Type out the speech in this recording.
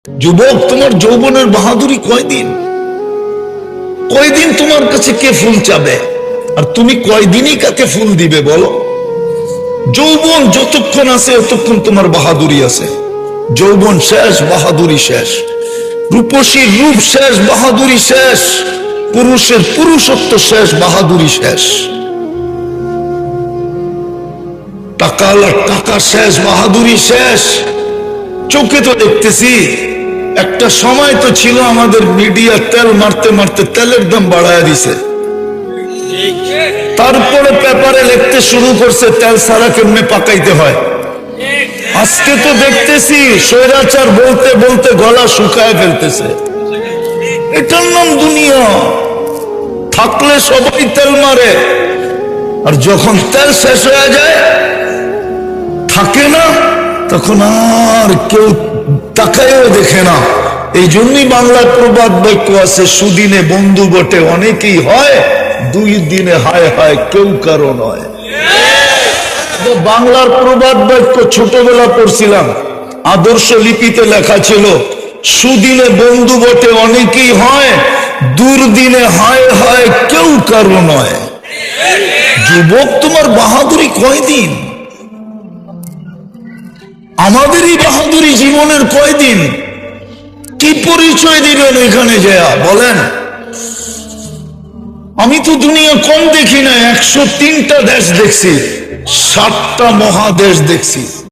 যুবক, তোমার যৌবনের বাহাদুরি কয়দিন? কয়দিন তোমার কাছে কে ফুল চাবে? আর তুমি কয়দিনই কাকে ফুল দিবে বলো? যৌবন যতক্ষণ আছে ততক্ষণ তোমার বাহাদুরি আছে। যৌবন শেষ, বাহাদুরি শেষ। রূপসীর রূপ শেষ, বাহাদুরি শেষ। পুরুষের পুরুষত্ব শেষ, বাহাদুরি শেষ। টাকাওয়ালার টাকা শেষ, বাহাদুরি শেষ। চোখে তো দেখতেছি। একটা সময় তো ছিল আমাদের মিডিয়া তেল মারতে মারতে তেলের দাম বাড়ায় দিছে, তারপরে পেপারে লিখতে শুরু করছে তেল ছাড়া কেমনে পাকাইতে হয়। আজকে তো দেখতেছি স্বৈরাচার বলতে বলতে গলা শুকায় ফেলতেছে। এটার নাম দুনিয়া। থাকলে সবাই তেল মারে, আর যখন তেল শেষ হয়ে যায়, থাকে না, তখন আর কেউ তাকায়ও দেখে না। এই জন্যই বাংলায় প্রবাদ বাক্য আছে, সুদিনে বন্ধু বটে অনেকেই হয়, দুই দিনে হায় হায় কেউ কারো নয়। বাংলার প্রবাদ বাক্য ছোটবেলা পড়ছিলাম, আদর্শ লিপিতে লেখা ছিল, সুদিনে বন্ধু বটে অনেকেই হয়, দুর্দিনে হায় হায় কেউ কারো নয়। যুবক, তোমার বাহাদুরি কয়দিন? আমাদেরই বাহাদুরি জীবনের কয়দিন? কি পরিচয় দিবেন এখানে যায়া বলেন? আমি তো দুনিয়া কম দেখি না, 103টা দেশ দেখছি, 7টা মহাদেশ দেখছি।